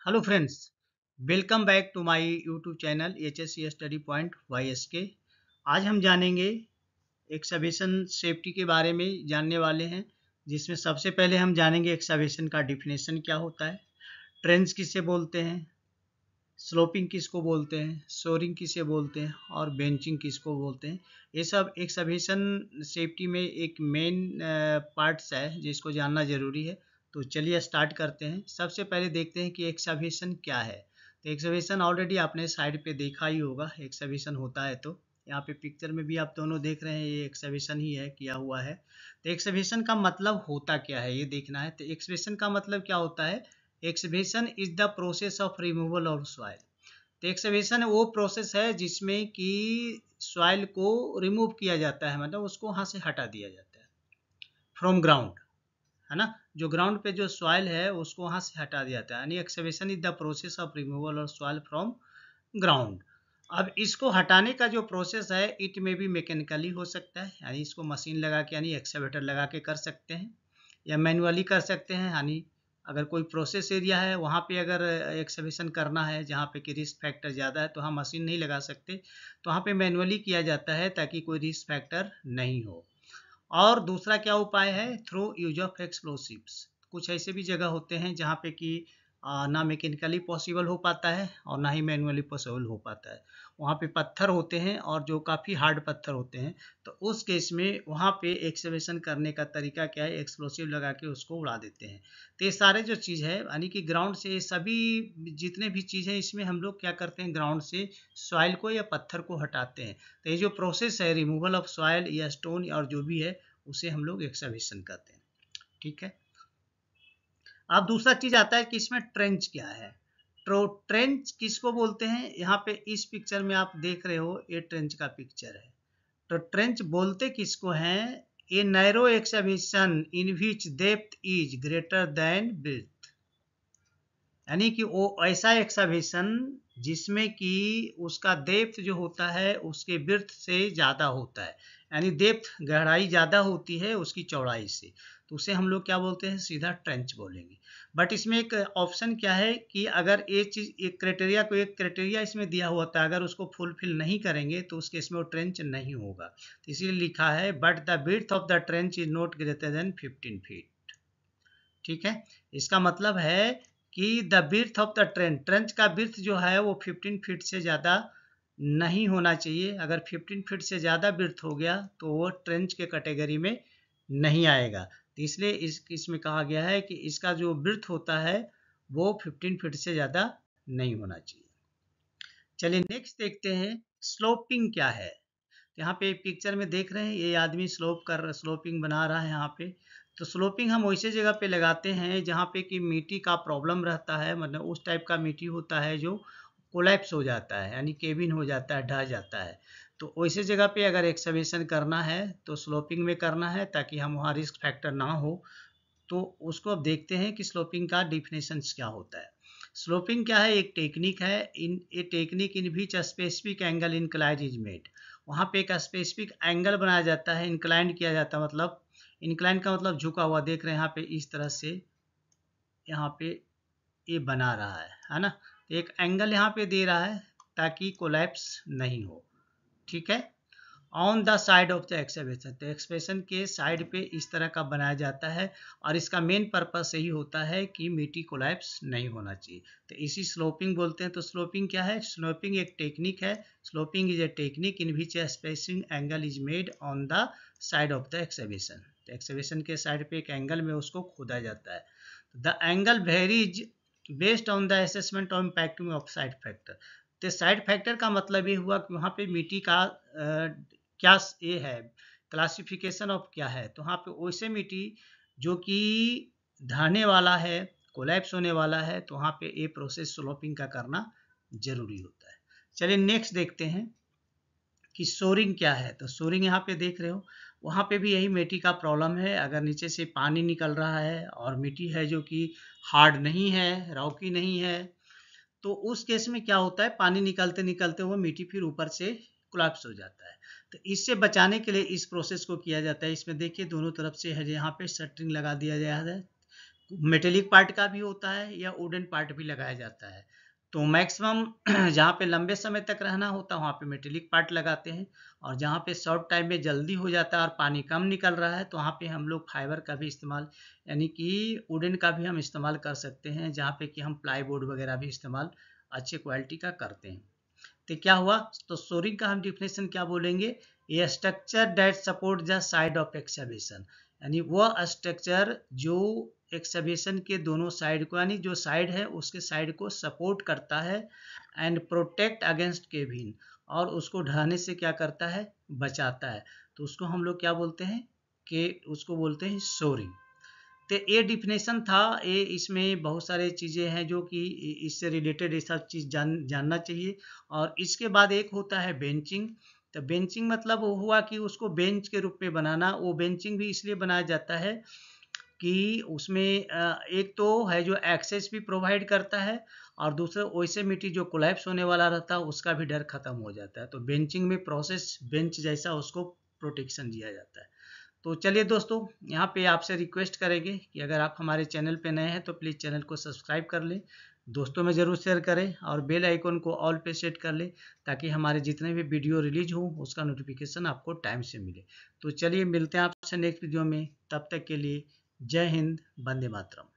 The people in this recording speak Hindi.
Hello friends, welcome back to my YouTube channel HSC study point YSK। आज हम जानेंगे एक्सकवेशन सेफ्टी के बारे में जानने वाले हैं, जिसमें सबसे पहले हम जानेंगे एक्सकवेशन का डिफिनेशन क्या होता है, ट्रेंच किसे बोलते हैं, स्लोपिंग किसको बोलते हैं, शोरिंग किसे बोलते हैं और बेंचिंग किसको बोलते हैं। ये सब एक्सकवेशन सेफ्टी में एक मेन पार्ट्स है जिसको जानना ज़रूरी है। तो चलिए स्टार्ट करते हैं। सबसे पहले देखते हैं कि एक्सकवेशन क्या है। तो एक्सकवेशन ऑलरेडी आपने साइड पे देखा ही होगा, एक्सकवेशन होता है तो यहाँ पे पिक्चर में भी आप दोनों देख रहे हैं, ये एक्सकवेशन ही है, किया हुआ है। तो एक्सकवेशन का मतलब होता क्या है ये देखना है। तो एक्सकवेशन का मतलब क्या होता है, excavation is the process of removal of soil. तो एक्सकवेशन वो प्रोसेस है जिसमें कि सॉइल को रिमूव किया जाता है, मतलब उसको वहाँ से हटा दिया जाता है फ्रॉम ग्राउंड, है ना। जो ग्राउंड पे जो सॉइल है उसको वहाँ से हटा दिया जाता है, यानी excavation is the process of removal of soil from ground. अब इसको हटाने का जो प्रोसेस है इट में भी मैकेनिकली हो सकता है, यानी इसको मशीन लगा के यानी एक्सकवेटर लगा के कर सकते हैं, या मैनुअली कर सकते हैं। यानी अगर कोई प्रोसेस एरिया है वहाँ पे अगर एक्सकवेशन करना है जहाँ पे कि रिस्क फैक्टर ज़्यादा है तो हम मशीन नहीं लगा सकते, तो वहाँ पे मैनुअली किया जाता है ताकि कोई रिस्क फैक्टर नहीं हो। और दूसरा क्या उपाय है, थ्रू यूज ऑफ एक्सप्लोसिव्स। कुछ ऐसे भी जगह होते हैं जहाँ पे कि ना मैकेनिकली पॉसिबल हो पाता है और ना ही मैनुअली पॉसिबल हो पाता है। वहाँ पे पत्थर होते हैं और जो काफ़ी हार्ड पत्थर होते हैं, तो उस केस में वहाँ पे एक्सकवेशन करने का तरीका क्या है, एक्सप्लोसिव लगा के उसको उड़ा देते हैं। तो ये सारे जो चीज़ है यानी कि ग्राउंड से सभी जितने भी चीज़ हैं इसमें हम लोग क्या करते हैं, ग्राउंड से सॉइल को या पत्थर को हटाते हैं। तो ये जो प्रोसेस है रिमूवल ऑफ सॉइल या स्टोन और जो भी है उसे हम लोग एक्सकवेशन करते हैं। ठीक है। अब दूसरा चीज आता है कि इसमें ट्रेंच क्या है। तो ट्रेंच किसको बोलते हैं, यहाँ पे इस पिक्चर में आप देख रहे हो ये ट्रेंच का पिक्चर है। तो ट्रेंच बोलते किसको हैं, a narrow excavation in which depth is greater than breadth. यानी कि वो ऐसा एक्सकवेशन जिसमें कि उसका डेप्थ जो होता है उसके विड्थ से ज़्यादा होता है, यानी डेप्थ गहराई ज़्यादा होती है उसकी चौड़ाई से, तो उसे हम लोग क्या बोलते हैं, सीधा ट्रेंच बोलेंगे। बट इसमें एक ऑप्शन क्या है कि अगर ये चीज़ एक क्राइटेरिया को एक क्राइटेरिया इसमें दिया हुआ था, अगर उसको फुलफिल नहीं करेंगे तो उस केस में वो ट्रेंच नहीं होगा। तो इसीलिए लिखा है but the width of the trench is not greater than 15 feet. ठीक है। इसका मतलब है कि द बिर्थ ऑफ द ट्रेंच का बिर्थ जो है वो 15 फीट से ज़्यादा नहीं होना चाहिए। अगर 15 फीट से ज़्यादा बिर्थ हो गया तो वो ट्रेंच के कैटेगरी में नहीं आएगा। तो इसलिए इसमें कहा गया है कि इसका जो बिर्थ होता है वो 15 फीट से ज़्यादा नहीं होना चाहिए। चलिए नेक्स्ट देखते हैं, स्लोपिंग क्या है। यहाँ पे पिक्चर में देख रहे हैं ये आदमी स्लोपिंग बना रहा है यहाँ पे। तो स्लोपिंग हम वैसे जगह पे लगाते हैं जहाँ पे कि मिट्टी का प्रॉब्लम रहता है, मतलब उस टाइप का मिट्टी होता है जो कोलैप्स हो जाता है, यानी केबिन हो जाता है, ढह जाता है। तो वैसे जगह पे अगर एक्सकवेशन करना है तो स्लोपिंग में करना है ताकि हम वहाँ रिस्क फैक्टर ना हो। तो उसको अब देखते हैं कि स्लोपिंग का डिफिनेशन क्या होता है। स्लोपिंग क्या है, एक टेक्निक है, in a technique in which specific angle incline is made. वहाँ पे एक स्पेसिफिक एंगल बनाया जाता है, इंक्लाइन किया जाता है, मतलब इंक्लाइन का मतलब झुका हुआ, देख रहे हैं यहाँ पे इस तरह से, यहाँ पे ये बना रहा है ना। तो एक एंगल यहाँ पे दे रहा है ताकि कोलैप्स नहीं हो। ठीक है। On the side of the excavation, तो एक्सकवेशन के साइड पे इस तरह का बनाया जाता है और इसका मेन पर्पस यही होता है कि मिट्टी कोलैप्स नहीं होना चाहिए। तो इसी स्लोपिंग बोलते हैं। तो स्लोपिंग क्या है, स्लोपिंग एक टेक्निक है। Sloping is a technique in which A spacing angle is made on the side of the excavation. तो एक्सकवेशन के साइड पे एक एंगल में उसको खोदा जाता है। The angle varies based on the assessment of impact of side factor. तो साइड फैक्टर का मतलब ये हुआ कि वहाँ पे मिट्टी का क्या ये है, क्लासिफिकेशन ऑफ क्या है। तो वहाँ पे वैसे मिट्टी जो कि ढहने वाला है, कोलैप्स होने वाला है, तो वहाँ पे ये प्रोसेस स्लोपिंग का करना जरूरी होता है। चलिए नेक्स्ट देखते हैं कि सोरिंग क्या है। तो सोरिंग यहाँ पे देख रहे हो, वहाँ पे भी यही मिट्टी का प्रॉब्लम है। अगर नीचे से पानी निकल रहा है और मिट्टी है जो कि हार्ड नहीं है, रॉकी नहीं है, तो उस केस में क्या होता है, पानी निकलते निकलते वो मिट्टी फिर ऊपर से कोलैप्स हो जाता है। तो इससे बचाने के लिए इस प्रोसेस को किया जाता है। इसमें देखिए दोनों तरफ से है, यहाँ पे शटरिंग लगा दिया गया है, मेटेलिक पार्ट का भी होता है या वुडन पार्ट भी लगाया जाता है। तो मैक्सिमम जहाँ पे लंबे समय तक रहना होता है वहाँ पे मेटेलिक पार्ट लगाते हैं, और जहाँ पे शॉर्ट टाइम में जल्दी हो जाता है और पानी कम निकल रहा है तो वहाँ पे हम लोग फाइबर का भी इस्तेमाल, यानी कि वुडन का भी हम इस्तेमाल कर सकते हैं, जहाँ पे कि हम प्लाई बोर्ड वगैरह भी इस्तेमाल अच्छे क्वालिटी का करते हैं। तो क्या हुआ, तो शोरिंग का हम डिफिनेशन क्या बोलेंगे, ये structure that support the side of excavation, यानी वह स्ट्रक्चर जो एक्सकवेशन के दोनों साइड को, यानी जो साइड है उसके साइड को सपोर्ट करता है, एंड प्रोटेक्ट अगेंस्ट केविन, और उसको ढहने से क्या करता है, बचाता है। तो उसको हम लोग क्या बोलते हैं, कि उसको बोलते हैं शोरिंग। तो ये डिफिनेशन था, ये इसमें बहुत सारे चीज़ें हैं जो कि इससे रिलेटेड ये सब चीज़ जानना चाहिए। और इसके बाद एक होता है बेंचिंग। तो बेंचिंग मतलब वो हुआ कि उसको बेंच के रूप में बनाना। वो बेंचिंग भी इसलिए बनाया जाता है कि उसमें एक तो है जो एक्सेस भी प्रोवाइड करता है, और दूसरा वैसे मिट्टी जो कोलैप्स होने वाला रहता है उसका भी डर खत्म हो जाता है। तो बेंचिंग में प्रोसेस बेंच जैसा उसको प्रोटेक्शन दिया जाता है। तो चलिए दोस्तों, यहाँ पे आपसे रिक्वेस्ट करेंगे कि अगर आप हमारे चैनल पे नए हैं तो प्लीज़ चैनल को सब्सक्राइब कर लें, दोस्तों में ज़रूर शेयर करें, और बेल आइकन को ऑल पे सेट कर लें, ताकि हमारे जितने भी वीडियो रिलीज हो उसका नोटिफिकेशन आपको टाइम से मिले। तो चलिए मिलते हैं आपसे नेक्स्ट वीडियो में, तब तक के लिए जय हिंद, वंदे मातरम।